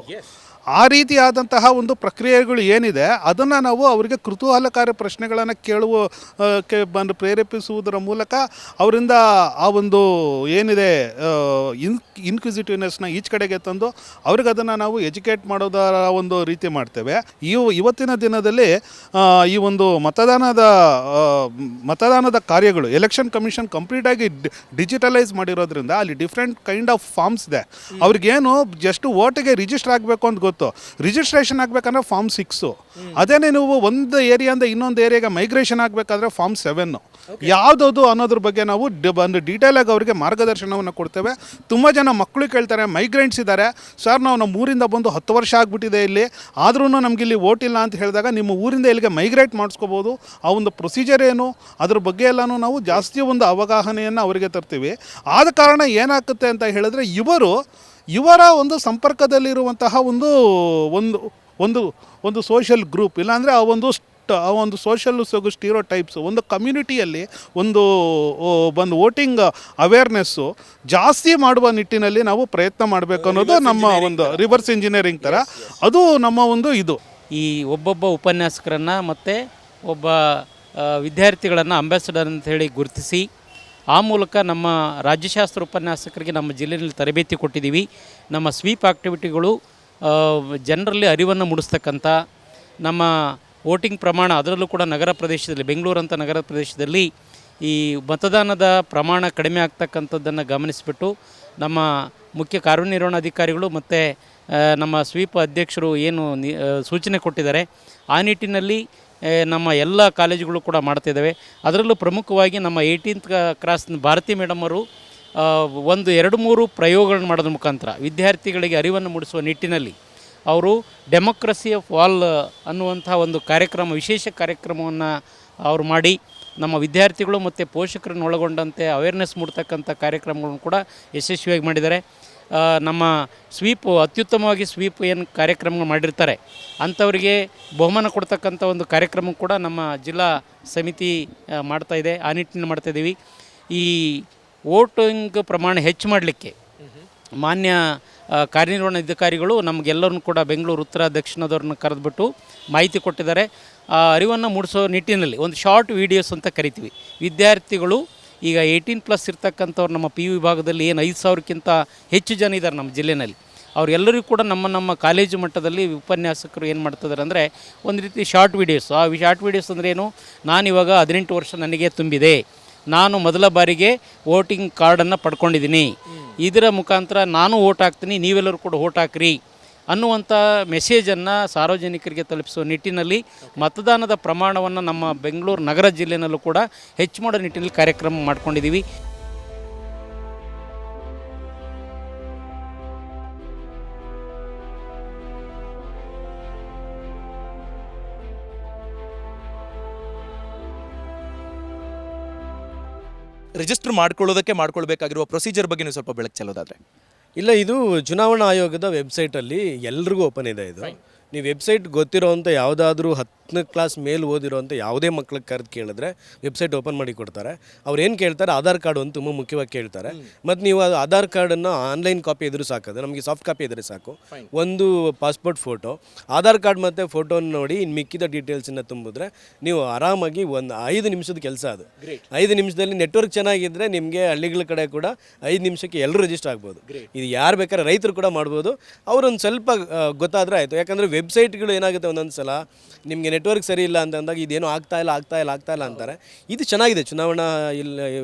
ಆ ರೀತಿಯಾದಂತಹ ಒಂದು ಪ್ರಕ್ರಿಯೆಗಳು ಏನಿದೆ ಅದನ್ನು ನಾವು ಅವರಿಗೆ ಕುತೂಹಲಕಾರಿ ಪ್ರಶ್ನೆಗಳನ್ನು ಬಂದು ಪ್ರೇರೇಪಿಸುವುದರ ಮೂಲಕ ಅವರಿಂದ ಆ ಒಂದು ಏನಿದೆ ಇನ್ಕ್ವಿಸಿಟಿವ್ನೆಸ್ನ ಈಚ್ ಕಡೆಗೆ ತಂದು ಅವ್ರಿಗೆ ಅದನ್ನು ನಾವು ಎಜುಕೇಟ್ ಮಾಡೋದರ ಒಂದು ರೀತಿ ಮಾಡ್ತೇವೆ. ಇವತ್ತಿನ ದಿನದಲ್ಲಿ ಈ ಒಂದು ಮತದಾನದ ಕಾರ್ಯಗಳು ಎಲೆಕ್ಷನ್ ಕಮಿಷನ್ ಕಂಪ್ಲೀಟಾಗಿ ಡಿಜಿಟಲೈಸ್ ಮಾಡಿರೋದ್ರಿಂದ ಅಲ್ಲಿ ಡಿಫ್ರೆಂಟ್ ಕೈಂಡ್ ಆಫ್ ಫಾರ್ಮ್ಸ್ ಇದೆ. ಅವ್ರಿಗೇನು ಜಸ್ಟ್ ವೋಟಿಗೆ ರಿಜಿಸ್ಟರ್ ಆಗಬೇಕು ಅಂತ ಗೊತ್ತು. ರಿಜಿಸ್ಟ್ರೇಷನ್ ಆಗಬೇಕಂದ್ರೆ ಫಾರ್ಮ್ 6, ಅದೇನೇ ನೀವು ಒಂದು ಏರಿಯಾದಿಂದ ಇನ್ನೊಂದು ಏರಿಯಾಗೆ ಮೈಗ್ರೇಷನ್ ಆಗಬೇಕಾದ್ರೆ ಫಾರ್ಮ್ 7. ಯಾವುದದು ಅನ್ನೋದ್ರ ಬಗ್ಗೆ ನಾವು ಒಂದು ಡೀಟೇಲಾಗಿ ಅವರಿಗೆ ಮಾರ್ಗದರ್ಶನವನ್ನು ಕೊಡ್ತೇವೆ. ತುಂಬ ಜನ ಮಕ್ಕಳು ಕೇಳ್ತಾರೆ, ಮೈಗ್ರೆಂಟ್ಸ್ ಇದ್ದಾರೆ, ಸರ್ ನಾವು ನಮ್ಮ ಊರಿಂದ ಬಂದು 10 ವರ್ಷ ಆಗಿಬಿಟ್ಟಿದೆ ಇಲ್ಲಿ, ಆದ್ರೂ ನಮ್ಗೆ ಇಲ್ಲಿ ವೋಟ್ ಇಲ್ಲ ಅಂತ ಹೇಳಿದಾಗ ನಿಮ್ಮ ಊರಿಂದ ಇಲ್ಲಿಗೆ ಮೈಗ್ರೇಟ್ ಮಾಡಿಸ್ಕೋಬೋದು, ಆ ಒಂದು ಪ್ರೊಸೀಜರ್ ಏನು ಅದ್ರ ಬಗ್ಗೆ ಎಲ್ಲನೂ ನಾವು ಜಾಸ್ತಿ ಒಂದು ಅವಗಾಹನೆಯನ್ನು ಅವರಿಗೆ ತರ್ತೀವಿ. ಆದ ಕಾರಣ ಏನಾಗುತ್ತೆ ಅಂತ ಹೇಳಿದ್ರೆ ಇವರ ಒಂದು ಸಂಪರ್ಕದಲ್ಲಿರುವಂತಹ ಒಂದು ಸೋಷಿಯಲ್ ಗ್ರೂಪ್, ಇಲ್ಲಾಂದರೆ ಆ ಒಂದು ಸೋಷಿಯಲ್ ಸ್ಟೀರೋ ಟೈಪ್ಸು, ಒಂದು ಕಮ್ಯುನಿಟಿಯಲ್ಲಿ ಒಂದು ವೋಟಿಂಗ್ ಅವೇರ್ನೆಸ್ಸು ಜಾಸ್ತಿ ಮಾಡುವ ನಿಟ್ಟಿನಲ್ಲಿ ನಾವು ಪ್ರಯತ್ನ ಮಾಡಬೇಕು ಅನ್ನೋದು ನಮ್ಮ ಒಂದು ರಿವರ್ಸ್ ಇಂಜಿನಿಯರಿಂಗ್ ಥರ. ಅದು ನಮ್ಮ ಒಂದು ಇದು. ಈ ಒಬ್ಬೊಬ್ಬ ಉಪನ್ಯಾಸಕರನ್ನು ಮತ್ತು ಒಬ್ಬ ವಿದ್ಯಾರ್ಥಿಗಳನ್ನು ಅಂಬಾಸಡರ್ ಅಂತ ಹೇಳಿ ಗುರುತಿಸಿ, ಆ ಮೂಲಕ ನಮ್ಮ ರಾಜ್ಯಶಾಸ್ತ್ರ ಉಪನ್ಯಾಸಕರಿಗೆ ನಮ್ಮ ಜಿಲ್ಲೆಯಲ್ಲಿ ತರಬೇತಿ ಕೊಟ್ಟಿದ್ದೀವಿ. ನಮ್ಮ ಸ್ವೀಪ್ ಆಕ್ಟಿವಿಟಿಗಳು ಜನರಲ್ಲಿ ಅರಿವನ್ನು ಮೂಡಿಸ್ತಕ್ಕಂಥ, ನಮ್ಮ ವೋಟಿಂಗ್ ಪ್ರಮಾಣ ಅದರಲ್ಲೂ ಕೂಡ ನಗರ ಪ್ರದೇಶದಲ್ಲಿ, ಬೆಂಗಳೂರಂಥ ನಗರ ಪ್ರದೇಶದಲ್ಲಿ ಈ ಮತದಾನದ ಪ್ರಮಾಣ ಕಡಿಮೆ ಆಗ್ತಕ್ಕಂಥದ್ದನ್ನು ಗಮನಿಸಿಬಿಟ್ಟು ನಮ್ಮ ಮುಖ್ಯ ಕಾರ್ಯನಿರ್ವಹಣಾಧಿಕಾರಿಗಳು ಮತ್ತು ನಮ್ಮ ಸ್ವೀಪ್ ಅಧ್ಯಕ್ಷರು ಏನು ಸೂಚನೆ ಕೊಟ್ಟಿದ್ದಾರೆ, ಆ ನಿಟ್ಟಿನಲ್ಲಿ ನಮ್ಮ ಎಲ್ಲ ಕಾಲೇಜುಗಳು ಕೂಡ ಮಾಡ್ತಾಯಿದ್ದಾವೆ. ಅದರಲ್ಲೂ ಪ್ರಮುಖವಾಗಿ ನಮ್ಮ 18th ಕ್ರಾಸ್ ಭಾರತಿ ಮೇಡಮ್ ಅವರು 2-3 ಪ್ರಯೋಗಗಳನ್ನು ಮಾಡೋದ್ರ ಮುಖಾಂತರ ವಿದ್ಯಾರ್ಥಿಗಳಿಗೆ ಅರಿವನ್ನು ಮೂಡಿಸುವ ನಿಟ್ಟಿನಲ್ಲಿ ಅವರು ಡೆಮೋಕ್ರಸಿ ಆಫ್ ಆಲ್ ಅನ್ನುವಂಥ ಒಂದು ವಿಶೇಷ ಕಾರ್ಯಕ್ರಮವನ್ನು ಅವರು ಮಾಡಿ ನಮ್ಮ ವಿದ್ಯಾರ್ಥಿಗಳು ಮತ್ತು ಪೋಷಕರನ್ನು ಒಳಗೊಂಡಂತೆ ಅವೇರ್ನೆಸ್ ಮೂಡ್ತಕ್ಕಂಥ ಕಾರ್ಯಕ್ರಮಗಳನ್ನು ಕೂಡ ಯಶಸ್ವಿಯಾಗಿ ಮಾಡಿದ್ದಾರೆ. ನಮ್ಮ ಅತ್ಯುತ್ತಮವಾಗಿ ಸ್ವೀಪ್ ಏನು ಕಾರ್ಯಕ್ರಮಗಳು ಮಾಡಿರ್ತಾರೆ ಅಂಥವರಿಗೆ ಬಹುಮಾನ ಕೊಡ್ತಕ್ಕಂಥ ಒಂದು ಕಾರ್ಯಕ್ರಮ ಕೂಡ ನಮ್ಮ ಜಿಲ್ಲಾ ಸಮಿತಿ ಮಾಡ್ತಾಯಿದೆ. ಆ ನಿಟ್ಟಿನಲ್ಲಿ ಮಾಡ್ತಾಯಿದ್ದೀವಿ. ಈ ವೋಟಿಂಗ್ ಪ್ರಮಾಣ ಹೆಚ್ಚು ಮಾಡಲಿಕ್ಕೆ ಮಾನ್ಯ ಕಾರ್ಯನಿರ್ವಹಣಾಧಿಕಾರಿಗಳು ನಮಗೆಲ್ಲರನ್ನು ಕೂಡ ಬೆಂಗಳೂರು ಉತ್ತರ ದಕ್ಷಿಣದವ್ರನ್ನ ಕರೆದುಬಿಟ್ಟು ಮಾಹಿತಿ ಕೊಟ್ಟಿದ್ದಾರೆ. ಆ ಅರಿವನ್ನು ಮೂಡಿಸೋ ನಿಟ್ಟಿನಲ್ಲಿ ಒಂದು ಶಾರ್ಟ್ ವೀಡಿಯೋಸ್ ಅಂತ ಕರಿತೀವಿ. ವಿದ್ಯಾರ್ಥಿಗಳು ಈಗ 18+ ಇರ್ತಕ್ಕಂಥವ್ರು ನಮ್ಮ PU ವಿಭಾಗದಲ್ಲಿ ಏನು 5,000ಕ್ಕಿಂತ ಹೆಚ್ಚು ಜನ ಇದ್ದಾರೆ ನಮ್ಮ ಜಿಲ್ಲೆಯಲ್ಲಿ. ಅವರೆಲ್ಲರಿಗೂ ಕೂಡ ನಮ್ಮ ಕಾಲೇಜು ಮಟ್ಟದಲ್ಲಿ ಉಪನ್ಯಾಸಕರು ಏನು ಮಾಡ್ತಿದ್ದಾರೆ ಅಂದರೆ ಒಂದು ರೀತಿ ಶಾರ್ಟ್ ವೀಡಿಯೋಸ್. ಆ ಶಾರ್ಟ್ ವೀಡಿಯೋಸ್ ಅಂದರೆ ಏನು, ನಾನಿವಾಗ 18 ವರ್ಷ ನನಗೆ ತುಂಬಿದೆ, ನಾನು ಮೊದಲ ಬಾರಿಗೆ ವೋಟಿಂಗ್ ಕಾರ್ಡನ್ನು ಪಡ್ಕೊಂಡಿದ್ದೀನಿ, ಇದರ ಮುಖಾಂತರ ನಾನು ವೋಟ್ ಹಾಕ್ತೀನಿ, ನೀವೆಲ್ಲರೂ ಕೂಡ ವೋಟ್ ಹಾಕ್ರಿ ಅನ್ನುವಂಥ ಮೆಸೇಜನ್ನು ಸಾರ್ವಜನಿಕರಿಗೆ ತಲುಪಿಸುವ ನಿಟ್ಟಿನಲ್ಲಿ ಮತದಾನದ ಪ್ರಮಾಣವನ್ನು ನಮ್ಮ ಬೆಂಗಳೂರು ನಗರ ಜಿಲ್ಲೆಯಲ್ಲೂ ಕೂಡ ಹೆಚ್ಚು ಮಾಡೋ ನಿಟ್ಟಿನಲ್ಲಿ ಕಾರ್ಯಕ್ರಮ ಮಾಡ್ಕೊಂಡಿದ್ದೀವಿ. ರಿಜಿಸ್ಟರ್ ಮಾಡ್ಕೊಳ್ಬೇಕಾಗಿರುವ ಪ್ರೊಸೀಜರ್ ಬಗ್ಗೆ ನೀವು ಸ್ವಲ್ಪ ಬೆಳಕು ಚೆಲ್ಲೋದಾದ್ರೆ. ಇಲ್ಲ, ಇದು ಚುನಾವಣಾ ಆಯೋಗದ ವೆಬ್ಸೈಟಲ್ಲಿ ಎಲ್ರಿಗೂ ಓಪನ್ ಇದೆ. ಇದು ನೀವು ವೆಬ್ಸೈಟ್ ಗೊತ್ತಿರೋವಂಥ ಯಾವುದಾದ್ರೂ 10ನೇ ಕ್ಲಾಸ್ ಮೇಲೆ ಓದಿರೋವಂಥ ಯಾವುದೇ ಮಕ್ಳಿಗೆ ಕರೆದು ಕೇಳಿದ್ರೆ ವೆಬ್ಸೈಟ್ ಓಪನ್ ಮಾಡಿ ಕೊಡ್ತಾರೆ. ಅವ್ರು ಏನು ಕೇಳ್ತಾರೆ, ಆಧಾರ್ ಕಾರ್ಡು ಅಂತ ತುಂಬ ಮುಖ್ಯವಾಗಿ ಕೇಳ್ತಾರೆ. ಮತ್ತು ನೀವು ಅದು ಆಧಾರ್ ಕಾರ್ಡನ್ನು ಆನ್ಲೈನ್ ಕಾಪಿ ಇದ್ರೂ ಸಾಕದು, ನಮಗೆ ಸಾಫ್ಟ್ ಕಾಪಿ ಇದ್ದರೆ ಸಾಕು. ಒಂದು ಪಾಸ್ಪೋರ್ಟ್ ಫೋಟೋ, ಆಧಾರ್ ಕಾರ್ಡ್ ಮತ್ತು ಫೋಟೋನ ನೋಡಿ ಇನ್ನು ಮಿಕ್ಕಿದ ಡೀಟೇಲ್ಸನ್ನು ತುಂಬಿದ್ರೆ ನೀವು ಆರಾಮಾಗಿ ಒಂದು 5 ನಿಮಿಷದ ಕೆಲಸ ಅದು. 5 ನಿಮಿಷದಲ್ಲಿ ನೆಟ್ವರ್ಕ್ ಚೆನ್ನಾಗಿದ್ದರೆ ನಿಮಗೆ ಹಳ್ಳಿಗಳ ಕಡೆ ಕೂಡ 5 ನಿಮಿಷಕ್ಕೆ ಎಲ್ಲರೂ ರಿಜಿಸ್ಟರ್ ಆಗ್ಬೋದು. ಇದು ಯಾರು ಬೇಕಾದ್ರೆ ರೈತರು ಕೂಡ ಮಾಡ್ಬೋದು. ಅವರೊಂದು ಸ್ವಲ್ಪ ಗೊತ್ತಾದರೆ ಆಯಿತು. ಯಾಕಂದರೆ ವೆಬ್ಸೈಟ್ಗಳು ಏನಾಗುತ್ತೆ ಒಂದೊಂದು ಸಲ ನಿಮಗೆ ನೆಟ್ವರ್ಕ್ ಸರಿ ಇಲ್ಲ ಅಂತ ಅಂದಾಗ ಇದೇನೋ ಆಗ್ತಾ ಇಲ್ಲ ಅಂತಾರೆ. ಇದು ಚೆನ್ನಾಗಿದೆ, ಚುನಾವಣಾ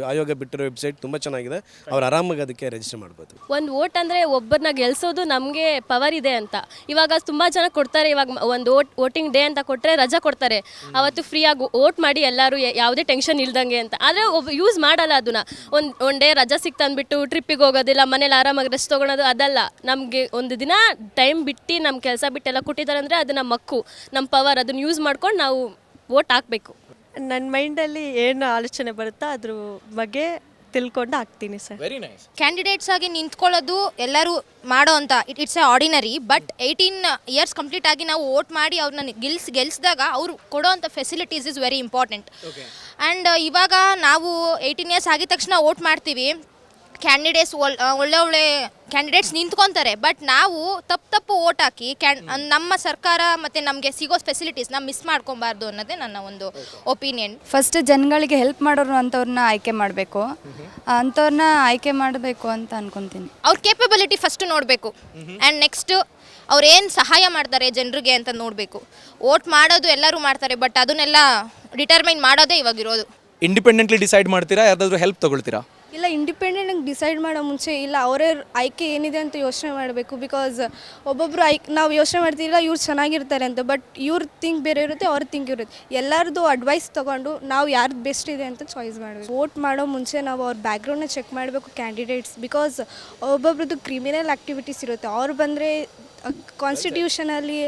ಆಯೋಗ ಬಿಟ್ಟಿರೋ ವೆಬ್ಸೈಟ್ ತುಂಬ ಚೆನ್ನಾಗಿದೆ. ಅವ್ರು ಆರಾಮಾಗಿ ಅದಕ್ಕೆ ರಿಜಿಸ್ಟರ್ ಮಾಡ್ಬೋದು. ಒಂದು ವೋಟ್ ಅಂದರೆ ಒಬ್ಬರನ್ನ ಗೆಲ್ಸೋದು ನಮಗೆ ಪವರ್ ಇದೆ ಅಂತ. ಇವಾಗ ತುಂಬ ಜನ ಕೊಡ್ತಾರೆ, ಇವಾಗ ಒಂದು ವೋಟಿಂಗ್ ಡೇ ಅಂತ ಕೊಟ್ಟರೆ ರಜಾ ಕೊಡ್ತಾರೆ, ಅವತ್ತು ಫ್ರೀಯಾಗಿ ವೋಟ್ ಮಾಡಿ ಎಲ್ಲರೂ ಯಾವುದೇ ಟೆನ್ಷನ್ ಇಲ್ದಂಗೆ ಅಂತ. ಆದರೆ ಒಬ್ಬ ಯೂಸ್ ಮಾಡಲ್ಲ ಅದನ್ನ. ಒಂದು ಡೇ ರಜಾ ಸಿಕ್ತಂದ್ಬಿಟ್ಟು ಟ್ರಿಪ್ಪಿಗೆ ಹೋಗೋದಿಲ್ಲ, ಮನೇಲಿ ಆರಾಮಾಗಿ ರೆಸ್ಟ್ ತೊಗೊಳೋದು ಅದಲ್ಲ. ನಮಗೆ ಒಂದು ದಿನ ಟೈಮ್ ಬಿಟ್ಟು ನಮ್ಮ ಕೆಲಸ ಬಿಟ್ಟೆಲ್ಲ ಕೊಟ್ಟಿದ್ದಾರೆ ಅಂದರೆ ಅದು ನಮ್ಮ ಹಕ್ಕು, ನಮ್ಮ ಪವರ್. ಅದನ್ನು ಯೂಸ್ ಮಾಡ್ಕೊಂಡು ನಾವು ವೋಟ್ ಹಾಕಬೇಕು. ನನ್ನ ಮೈಂಡಲ್ಲಿ ಏನು ಆಲೋಚನೆ ಬರುತ್ತೋ ಅದ್ರ ಬಗ್ಗೆ ತಿಳ್ಕೊಂಡು ಹಾಕ್ತೀನಿ ಸರ್. Very nice. ಕ್ಯಾಂಡಿಡೇಟ್ಸ್ ಆಗಿ ನಿಂತ್ಕೊಳ್ಳೋದು ಎಲ್ಲರೂ ಮಾಡೋ ಅಂತ it's A ordinary. But 18 years complete ಆಗಿ ನಾವು ವೋಟ್ ಮಾಡಿ ಅವ್ರನ್ನ ಗೆಲ್ಸಿದಾಗ ಅವ್ರು ಕೊಡೋ ಅಂಥ facilities is very important. And ಇವಾಗ ನಾವು 18 ಇಯರ್ಸ್ ಆಗಿದ ತಕ್ಷಣ ವೋಟ್ ಮಾಡ್ತೀವಿ, ಕ್ಯಾಂಡಿಡೇಟ್ಸ್ ಒಳ್ಳೆ ಕ್ಯಾಂಡಿಡೇಟ್ಸ್ ನಿಂತ್ಕೊತಾರೆ. ಬಟ್ ನಾವು ತಪ್ಪು ವೋಟ್ ಹಾಕಿ ನಮ್ಮ ಸರ್ಕಾರ ಮತ್ತು ನಮಗೆ ಸಿಗೋ ಫೆಸಿಲಿಟೀಸ್ ನಾವು ಮಿಸ್ ಮಾಡ್ಕೊಬಾರ್ದು ಅನ್ನೋದೇ ನನ್ನ ಒಂದು ಒಪಿನಿಯನ್. ಫಸ್ಟ್ ಜನಗಳಿಗೆ ಹೆಲ್ಪ್ ಮಾಡೋರು ಅಂಥವ್ರನ್ನ ಆಯ್ಕೆ ಮಾಡಬೇಕು ಅಂತ ಅನ್ಕೊತೀನಿ. ಅವ್ರ ಕೇಪಬಿಲಿಟಿ ಫಸ್ಟ್ ನೋಡಬೇಕು. ಆ್ಯಂಡ್ ನೆಕ್ಸ್ಟ್ ಅವ್ರು ಏನು ಸಹಾಯ ಮಾಡ್ತಾರೆ ಜನರಿಗೆ ಅಂತ ನೋಡಬೇಕು. ವೋಟ್ ಮಾಡೋದು ಎಲ್ಲರೂ ಮಾಡ್ತಾರೆ, ಬಟ್ ಅದನ್ನೆಲ್ಲ ಡಿಟರ್ಮೈನ್ ಮಾಡೋದೇ ಇವಾಗಿರೋದು. ಇಂಡಿಪೆಂಡೆಂಟ್ಲಿ ಡಿಸೈಡ್ ಮಾಡ್ತೀರಾ, ಯಾರ್ದಾದ್ರೂ ಹೆಲ್ಪ್ ತಗೊಳ್ತೀರಾ? ಇಲ್ಲ, ಇಂಡಿಪೆಂಡೆಂಟಾಗಿ ಡಿಸೈಡ್ ಮಾಡೋ ಮುಂಚೆ ಇಲ್ಲ ಅವರೇ ಆಯ್ಕೆ ಏನಿದೆ ಅಂತ ಯೋಚನೆ ಮಾಡಬೇಕು. ಬಿಕಾಸ್ ಒಬ್ಬೊಬ್ಬರು ನಾವು ಯೋಚನೆ ಮಾಡ್ತಿಲ್ಲ ಇವ್ರು ಚೆನ್ನಾಗಿರ್ತಾರೆ ಅಂತ, ಬಟ್ ಇವ್ರ ಥಿಂಕ್ ಬೇರೆ ಇರುತ್ತೆ, ಅವ್ರ ಥಿಂಕ್ ಇರುತ್ತೆ. ಎಲ್ಲರದ್ದು ಅಡ್ವೈಸ್ ತೊಗೊಂಡು ನಾವು ಯಾರ್ದು ಬೆಸ್ಟ್ ಇದೆ ಅಂತ ಚಾಯ್ಸ್ ಮಾಡಬೇಕು. ವೋಟ್ ಮಾಡೋ ಮುಂಚೆ ನಾವು ಅವ್ರ ಬ್ಯಾಕ್ಗ್ರೌಂಡ್ನ ಚೆಕ್ ಮಾಡಬೇಕು ಕ್ಯಾಂಡಿಡೇಟ್ಸ್. ಬಿಕಾಸ್ ಒಬ್ಬೊಬ್ರದ್ದು ಕ್ರಿಮಿನಲ್ ಆ್ಯಕ್ಟಿವಿಟೀಸ್ ಇರುತ್ತೆ. ಅವ್ರು ಬಂದರೆ ಕಾನ್ಸ್ಟಿಟ್ಯೂಷನಲ್ಲಿ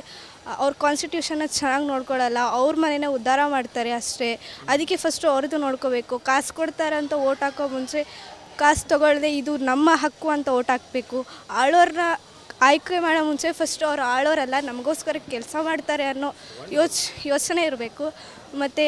ಅವ್ರ ಕಾನ್ಸ್ಟಿಟ್ಯೂಷನ್ನ ಚೆನ್ನಾಗಿ ನೋಡ್ಕೊಳ್ಳಲ್ಲ, ಅವ್ರ ಮನೇನ ಉದ್ಧಾರ ಮಾಡ್ತಾರೆ ಅಷ್ಟೇ. ಅದಕ್ಕೆ ಫಸ್ಟು ಅವ್ರದ್ದು ನೋಡ್ಕೋಬೇಕು. ಕಾಸು ಕೊಡ್ತಾರೆ ಅಂತ ವೋಟ್ ಹಾಕೋ ಮುಂಚೆ ಕಾಸು ತೊಗೊಳ್ದೆ ಇದು ನಮ್ಮ ಹಕ್ಕು ಅಂತ ವೋಟ್ ಹಾಕಬೇಕು. ಆಳೋರನ್ನ ಆಯ್ಕೆ ಮಾಡೋ ಮುಂಚೆ ಫಸ್ಟು ಅವ್ರು ಆಳೋರಲ್ಲ, ನಮಗೋಸ್ಕರ ಕೆಲಸ ಮಾಡ್ತಾರೆ ಅನ್ನೋ ಯೋಚನೆ ಇರಬೇಕು. ಮತ್ತು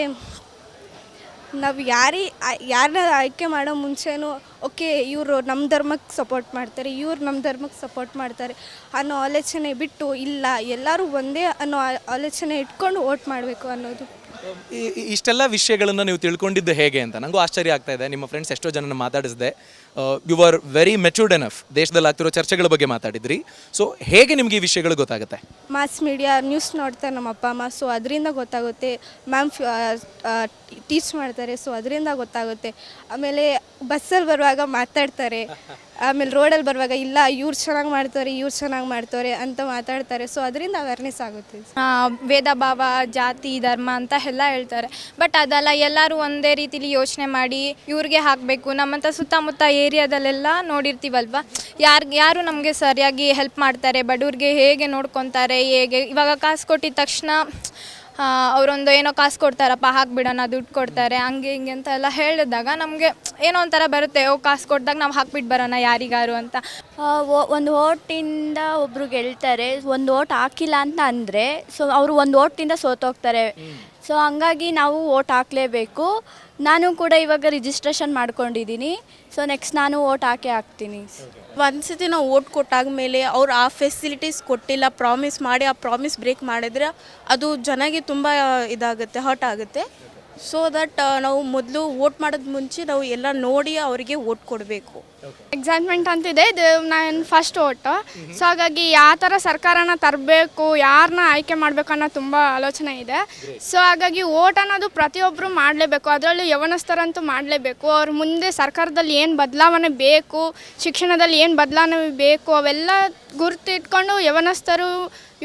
ನಾವು ಯಾರನ್ನ ಆಯ್ಕೆ ಮಾಡೋ ಮುಂಚೆನೂ ಓಕೆ ಇವರು ನಮ್ಮ ಧರ್ಮಕ್ಕೆ ಸಪೋರ್ಟ್ ಮಾಡ್ತಾರೆ, ಇವ್ರು ನಮ್ಮ ಧರ್ಮಕ್ಕೆ ಸಪೋರ್ಟ್ ಮಾಡ್ತಾರೆ ಅನ್ನೋ ಆಲೋಚನೆ ಬಿಟ್ಟು ಇಲ್ಲ ಎಲ್ಲರೂ ಒಂದೇ ಅನ್ನೋ ಆಲೋಚನೆ ಇಟ್ಕೊಂಡು ವೋಟ್ ಮಾಡಬೇಕು ಅನ್ನೋದು. ಇಷ್ಟೆಲ್ಲ ವಿಷಯಗಳನ್ನು ನೀವು ತಿಳ್ಕೊಂಡಿದ್ದು ಹೇಗೆ ಅಂತ ನನಗೂ ಆಶ್ಚರ್ಯ ಆಗ್ತಾ ಇದೆ. ನಿಮ್ಮ ಫ್ರೆಂಡ್ಸ್ ಎಷ್ಟೋ ಜನನ ಮಾತಾಡಿಸಿದೆ. You are very matured enough. ದೇಶದಲ್ಲಿ ಆಗ್ತಿರೋ ಚರ್ಚೆಗಳ ಬಗ್ಗೆ ಮಾತಾಡಿದ್ರಿ. ಸೊ ಹೇಗೆ ನಿಮಗೆ ಈ ವಿಷಯಗಳು ಗೊತ್ತಾಗುತ್ತೆ? ಮಾಸ್ ಮೀಡಿಯಾ ನ್ಯೂಸ್ ನೋಡ್ತಾರೆ ನಮ್ಮ ಅಪ್ಪ ಅಮ್ಮ, ಸೊ ಅದರಿಂದ ಗೊತ್ತಾಗುತ್ತೆ. ಮ್ಯಾಮ್ ಟೀಚ್ ಮಾಡ್ತಾರೆ, ಸೊ ಅದರಿಂದ ಗೊತ್ತಾಗುತ್ತೆ. ಆಮೇಲೆ ಬಸ್ಸಲ್ಲಿ ಬರುವಾಗ ಮಾತಾಡ್ತಾರೆ, ಆಮೇಲೆ ರೋಡಲ್ಲಿ ಬರುವಾಗ ಇಲ್ಲ ಇವ್ರು ಚೆನ್ನಾಗಿ ಮಾಡ್ತಾರೆ ಅಂತ ಮಾತಾಡ್ತಾರೆ. ಸೊ ಅದರಿಂದ ಅವೇರ್ನೆಸ್ ಆಗುತ್ತೆ. ಭೇದ ಭಾವ, ಜಾತಿ, ಧರ್ಮ ಅಂತ ಎಲ್ಲ ಹೇಳ್ತಾರೆ. ಬಟ್ ಅದೆಲ್ಲ ಎಲ್ಲರೂ ಒಂದೇ ರೀತಿಲಿ ಯೋಚನೆ ಮಾಡಿ ಇವ್ರಿಗೆ ಹಾಕಬೇಕು. ನಮ್ಮಂಥ ಸುತ್ತಮುತ್ತ ಏರಿಯಾದಲ್ಲೆಲ್ಲ ನೋಡಿರ್ತೀವಲ್ವ, ಯಾರು ನಮಗೆ ಸರಿಯಾಗಿ ಹೆಲ್ಪ್ ಮಾಡ್ತಾರೆ, ಬಡವ್ರಿಗೆ ಹೇಗೆ ನೋಡ್ಕೊತಾರೆ, ಹೇಗೆ ಇವಾಗ ಕಾಸು ಕೊಟ್ಟಿದ ತಕ್ಷಣ ಅವರೊಂದು ಏನೋ ಕಾಸು ಕೊಡ್ತಾರಪ್ಪ ಹಾಕ್ಬಿಡೋಣ, ದುಡ್ಡು ಕೊಡ್ತಾರೆ, ಹಂಗೆ ಹಿಂಗೆ ಅಂತ ಎಲ್ಲ ಹೇಳಿದಾಗ ನಮಗೆ ಏನೋ ಒಂಥರ ಬರುತ್ತೆ, ಕಾಸು ಕೊಟ್ಟಾಗ ನಾವು ಹಾಕ್ಬಿಟ್ಟು ಬರೋಣ ಯಾರಿಗಾರು ಅಂತ. ಒಂದು ಓಟಿಂದ ಒಬ್ಬರು ಗೆಲ್ತಾರೆ, ಒಂದು ಓಟ್ ಹಾಕಿಲ್ಲ ಅಂತ ಅಂದರೆ ಸೊ ಅವರು ಒಂದು ಓಟಿಂದ ಸೋತೋಗ್ತಾರೆ. ಸೊ ಹಂಗಾಗಿ ನಾವು ಓಟ್ ಹಾಕಲೇಬೇಕು. ನಾನು ಕೂಡ ಇವಾಗ ರಿಜಿಸ್ಟ್ರೇಷನ್ ಮಾಡ್ಕೊಂಡಿದ್ದೀನಿ. ಸೊ ನೆಕ್ಸ್ಟ್ ನಾನು ಓಟ್ ಹಾಕ್ತೀನಿ. ಒಂದ್ಸತಿ ನಾವು ಓಟ್ ಕೊಟ್ಟಾದ್ಮೇಲೆ ಅವ್ರು ಆ ಫೆಸಿಲಿಟೀಸ್ ಕೊಟ್ಟಿಲ್ಲ, ಪ್ರಾಮಿಸ್ ಮಾಡಿ ಆ ಪ್ರಾಮಿಸ್ ಬ್ರೇಕ್ ಮಾಡಿದ್ರೆ ಅದು ಜನಗೆ ತುಂಬ ಇದಾಗುತ್ತೆ, ಹರ್ಟ್ ಆಗುತ್ತೆ. ಸೊ ದಟ್ ನಾವು ಮೊದಲು ವೋಟ್ ಮಾಡೋದು ಮುಂಚೆ ನಾವು ಎಲ್ಲ ನೋಡಿ ಅವರಿಗೆ ವೋಟ್ ಕೊಡಬೇಕು. ಎಕ್ಸೈಟ್ಮೆಂಟ್ ಅಂತಿದೆ, ಇದು ನಾನು ಫಸ್ಟ್ ವೋಟು. ಸೊ ಹಾಗಾಗಿ ಯಾವ ಥರ ಸರ್ಕಾರನ ತರಬೇಕು, ಯಾರನ್ನ ಆಯ್ಕೆ ಮಾಡಬೇಕು ಅನ್ನೋ ತುಂಬ ಆಲೋಚನೆ ಇದೆ. ಸೊ ಹಾಗಾಗಿ ವೋಟ್ ಅನ್ನೋದು ಪ್ರತಿಯೊಬ್ಬರು ಮಾಡಲೇಬೇಕು, ಅದರಲ್ಲೂ ಯವನಸ್ಥರಂತೂ ಮಾಡಲೇಬೇಕು. ಅವ್ರ ಮುಂದೆ ಸರ್ಕಾರದಲ್ಲಿ ಏನು ಬದಲಾವಣೆ ಬೇಕು, ಶಿಕ್ಷಣದಲ್ಲಿ ಏನು ಬದಲಾವಣೆ ಬೇಕು, ಅವೆಲ್ಲ ಗುರುತಿಟ್ಕೊಂಡು ಯವನಸ್ಥರು,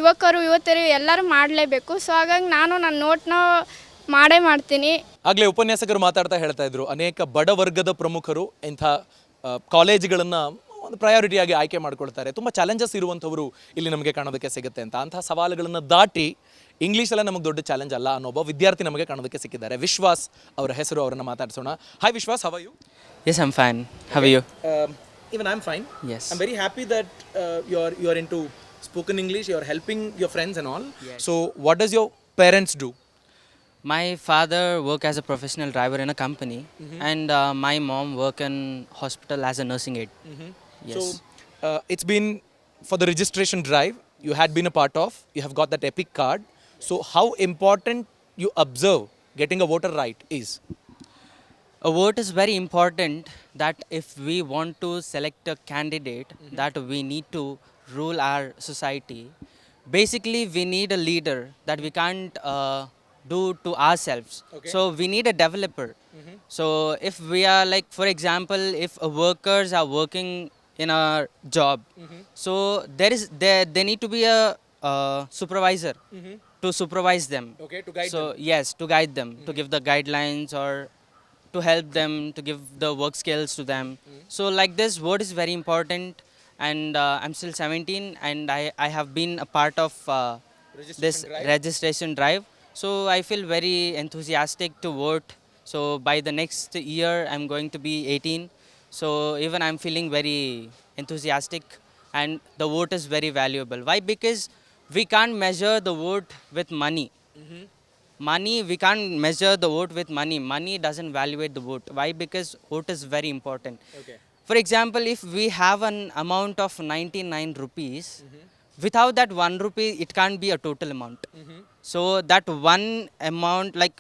ಯುವಕರು, ಯುವತಿಯರು ಎಲ್ಲರೂ ಮಾಡಲೇಬೇಕು. ಸೊ ಹಾಗಾಗಿ ನಾನು ನನ್ನ ನೋಟ್ನ ಮಾಡೇ ಮಾಡ್ತೀನಿ. ಆಗಲೇ ಉಪನ್ಯಾಸಕರು ಮಾತಾಡ್ತಾ ಹೇಳ್ತಾ ಇದ್ರು, ಅನೇಕ ಬಡ ವರ್ಗದ ಪ್ರಮುಖರು ಇಂಥ ಕಾಲೇಜುಗಳನ್ನು ಒಂದು ಪ್ರಯಾರಿಟಿಯಾಗಿ ಆಯ್ಕೆ ಮಾಡ್ಕೊಳ್ತಾರೆ. ತುಂಬ ಚಾಲೆಂಜಸ್ ಇರುವಂಥವರು ಇಲ್ಲಿ ನಮಗೆ ಕಾಣೋದಕ್ಕೆ ಸಿಗುತ್ತೆ ಅಂತ. ಅಂಥ ಸವಾಲುಗಳನ್ನು ದಾಟಿ ಇಂಗ್ಲೀಷೆಲ್ಲ ನಮಗೆ ದೊಡ್ಡ ಚಾಲೆಂಜ್ ಅಲ್ಲ ಅನ್ನೋ ಒಬ್ಬ ವಿದ್ಯಾರ್ಥಿ ನಮಗೆ ಕಾಣೋದಕ್ಕೆ ಸಿಕ್ಕಿದ್ದಾರೆ. ವಿಶ್ವಾಸ್ ಅವರ ಹೆಸರು, ಅವರನ್ನು ಮಾತಾಡ್ಸೋಣ. Hi Vishwas, how are you? Yes, I'm fine. How are you? Even I'm fine. Yes. I'm very happy that you are into spoken English, you are helping your friends and all. Yes. So what does your parents do? My father work as a professional driver in a company, and my mom work in hospital as a nursing aide. Yes. So it's been for the registration drive you had been a part of. You have got that epic card. So how important you observe getting a voter right is? A vote is very important. That if we want to select a candidate, that we need to rule our society. Basically, we need a leader that we can't do to ourselves. Okay. So we need a developer. So if we are like, for example, if workers are working in a job, so there need to be a supervisor to supervise them. Okay, to guide So them. yes, to guide them, to give the guidelines or to help them, to give the work skills to them. So like this, vote is very important. And I'm still 17, and I have been a part of this registration drive. So I feel very enthusiastic to vote. So by the next year, I'm going to be 18. So even I'm feeling very enthusiastic, and the vote is very valuable. Why? Because we can't measure the vote with money. Money, we can't measure the vote with money. Money doesn't evaluate the vote. Why? Because vote is very important. Okay. For example, if we have an amount of 99 rupees, without that 1 rupee, it can't be a total amount. So that one amount, like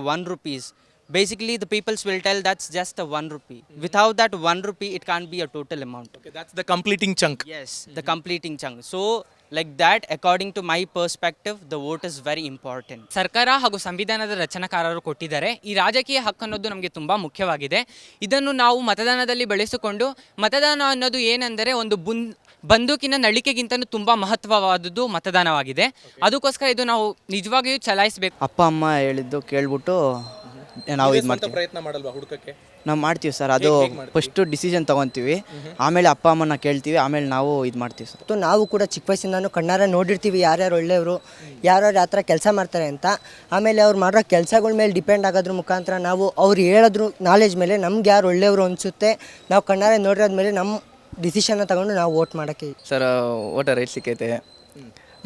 1 rupees, basically the peoples will tell that's just a 1 rupee. Without that 1 rupee, it can't be a total amount. Okay, that's the completing chunk. Yes, the completing chunk. So like that, according to my perspective, the vote is very important. ಸರ್ಕಾರ ಹಾಗೂ ಸಂವಿಧಾನದ ರಚನಾಕಾರರು ಕೊಟ್ಟಿದ್ದಾರೆ. ಈ ರಾಜಕೀಯ ಹಕ್ಕು ಅನ್ನೋದು ನಮಗೆ ತುಂಬ ಮುಖ್ಯವಾಗಿದೆ. ಇದನ್ನು ನಾವು ಮತದಾನದಲ್ಲಿ ಬೆಳೆಸಿಕೊಂಡು, ಮತದಾನ ಅನ್ನೋದು ಏನೆಂದರೆ ಒಂದು ಬಂದೂಕಿನ ನಳಿಕೆಗಿಂತಲೂ ತುಂಬ ಮಹತ್ವವಾದದ್ದು ಮತದಾನವಾಗಿದೆ. ಅದಕ್ಕೋಸ್ಕರ ಇದು ನಾವು ನಿಜವಾಗಿಯೂ ಚಲಾಯಿಸಬೇಕು. ಅಪ್ಪ ಅಮ್ಮ ಹೇಳಿದ್ದು ಕೇಳ್ಬಿಟ್ಟು ನಾವು ಇದು ಮಾಡ್ತೀವಿ. ಪ್ರಯತ್ನ ಮಾಡಲ್ವಾ ಹುಡುಕಕ್ಕೆ? ನಾವು ಮಾಡ್ತೀವಿ ಸರ್. ಅದು ಫಸ್ಟು ಡಿಸಿಷನ್ ತೊಗೊತೀವಿ, ಆಮೇಲೆ ಅಪ್ಪ ಅಮ್ಮನ ಕೇಳ್ತೀವಿ, ಆಮೇಲೆ ನಾವು ಇದು ಮಾಡ್ತೀವಿ ಸರ್. ನಾವು ಕೂಡ ಚಿಕ್ಕ ವಯಸ್ಸಿಂದನೂ ಕಣ್ಣಾರ ನೋಡಿರ್ತೀವಿ ಯಾರ್ಯಾರು ಒಳ್ಳೆಯವರು, ಯಾರ್ಯಾರು ಯಾವ ಥರ ಕೆಲಸ ಮಾಡ್ತಾರೆ ಅಂತ. ಆಮೇಲೆ ಅವ್ರು ಮಾಡೋ ಕೆಲಸಗಳ ಮೇಲೆ ಡಿಪೆಂಡ್ ಆಗೋದ್ರ ಮುಖಾಂತರ ನಾವು ಅವ್ರು ಹೇಳಿದ್ರು ನಾಲೆಜ್ ಮೇಲೆ ನಮ್ಗೆ ಯಾರು ಒಳ್ಳೆಯವರು ಅನಿಸುತ್ತೆ, ನಾವು ಕಣ್ಣಾರ ನೋಡಿರೋದ್ಮೇಲೆ ನಮ್ಮ ಡಿಸಿಷನ್ನ ತಗೊಂಡು ನಾವು ವೋಟ್ ಮಾಡೋಕ್ಕೆ. ಸರ್ ವೋಟರ್ ರೈಟ್ ಸಿಕ್ಕೈತೆ,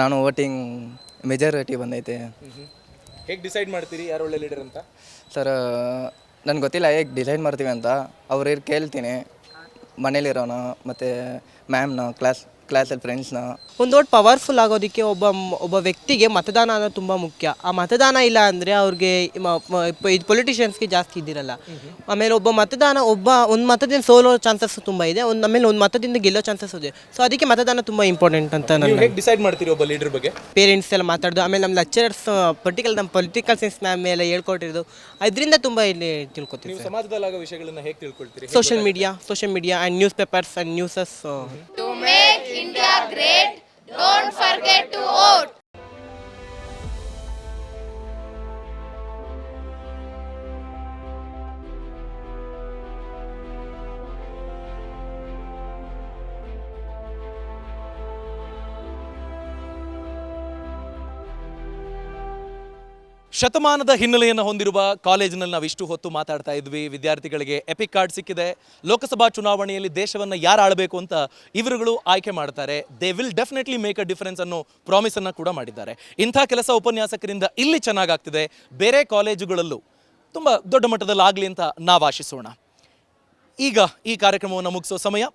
ನಾನು ವೋಟಿಂಗ್ ಮೆಜಾರಿಟಿ ಬಂದೈತೆ. ಹೇಗೆ ಡಿಸೈಡ್ ಮಾಡ್ತೀರಿ ಯಾರು ಒಳ್ಳೆ ಲೀಡರ್ ಅಂತ? ಸರ್ ನನಗೆ ಗೊತ್ತಿಲ್ಲ ಹೇಗೆ ಡಿಸೈಡ್ ಮಾಡ್ತೀವಿ ಅಂತ. ಅವ್ರು ಕೇಳ್ತೀನಿ, ಮನೇಲಿರೋನ ಮತ್ತು ಮ್ಯಾಮ್ನ ಕ್ಲಾಸಲ್ಲಿ ಫ್ರೆಂಡ್ಸ್ನ. ಒಂದು ವೋಟ್ ಪವರ್ಫುಲ್ ಆಗೋದಕ್ಕೆ ಒಬ್ಬ ವ್ಯಕ್ತಿಗೆ ಮತದಾನ ಅನ್ನೋದು ತುಂಬ ಮುಖ್ಯ. ಆ ಮತದಾನ ಇಲ್ಲ ಅಂದರೆ ಅವ್ರಿಗೆ ಪೊಲಿಟಿಷಿಯನ್ಸ್ಗೆ ಜಾಸ್ತಿ ಇದ್ದಿರಲ್ಲ. ಆಮೇಲೆ ಒಂದು ಮತದಿಂದ ಸೋಲೋ ಚಾನ್ಸಸ್ ತುಂಬ ಇದೆ, ಆಮೇಲೆ ಒಂದು ಮತದಿಂದ ಗೆಲ್ಲೋ ಚಾನ್ಸಸ್ ಇದೆ. ಸೊ ಅದಕ್ಕೆ ಮತದಾನ ತುಂಬ ಇಂಪಾರ್ಟೆಂಟ್ ಅಂತ ನೀವು ಹೇಗೆ ಡಿಸೈಡ್ ಮಾಡ್ತೀರಿ ಒಬ್ಬ ಲೀಡರ್ ಬಗ್ಗೆ? ಪೇರೆಂಟ್ಸ್ ಎಲ್ಲ ಮಾತಾಡೋದು, ಆಮೇಲೆ ನಮ್ಮ ಲೆಕ್ಚರರ್ಸ್ ನಮ್ಮ ಪೊಲಿಟಿಕಲ್ ಸೈನ್ಸ್ ಮ್ಯಾಮ್ ಮೇಲೆ ಹೇಳ್ಕೊಟ್ಟಿರೋದು, ಅದರಿಂದ ತುಂಬ ಇಲ್ಲಿ ತಿಳ್ಕೊತೀವಿ. ನೀವು ಸಮಾಜದಲ್ಲಿ ಆಗೋ ವಿಷಯಗಳನ್ನ ಹೇಗೆ ತಿಳ್ಕೊಳ್ತೀರಿ? Social media and newspapers and newses. To make India great, don't forget to vote. ಶತಮಾನದ ಹಿನ್ನೆಲೆಯನ್ನು ಹೊಂದಿರುವ ಕಾಲೇಜಿನಲ್ಲಿ ನಾವು ಇಷ್ಟು ಹೊತ್ತು ಮಾತಾಡ್ತಾ ಇದ್ವಿ. ವಿದ್ಯಾರ್ಥಿಗಳಿಗೆ ಎಪಿಕ್ ಕಾರ್ಡ್ ಸಿಕ್ಕಿದೆ. ಲೋಕಸಭಾ ಚುನಾವಣೆಯಲ್ಲಿ ದೇಶವನ್ನು ಯಾರು ಆಳಬೇಕು ಅಂತ ಇವರುಗಳು ಆಯ್ಕೆ ಮಾಡ್ತಾರೆ. They will definitely make a difference ಅನ್ನೋ ಪ್ರಾಮಿಸನ್ನು ಕೂಡ ಮಾಡಿದ್ದಾರೆ. ಇಂಥ ಕೆಲಸ ಉಪನ್ಯಾಸಕರಿಂದ ಇಲ್ಲಿ ಚೆನ್ನಾಗಾಗ್ತಿದೆ, ಬೇರೆ ಕಾಲೇಜುಗಳಲ್ಲೂ ತುಂಬ ದೊಡ್ಡ ಮಟ್ಟದಲ್ಲಿ ಆಗಲಿ ಅಂತ ನಾವು ಆಶಿಸೋಣ. ಈಗ ಈ ಕಾರ್ಯಕ್ರಮವನ್ನು ಮುಗಿಸೋ ಸಮಯ.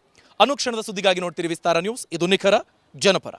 ಅನುಕ್ಷಣದ ಸುದ್ದಿಗಾಗಿ ನೋಡ್ತೀರಿ ವಿಸ್ತಾರ ನ್ಯೂಸ್. ಇದು ನಿಖರ ಜನಪರ.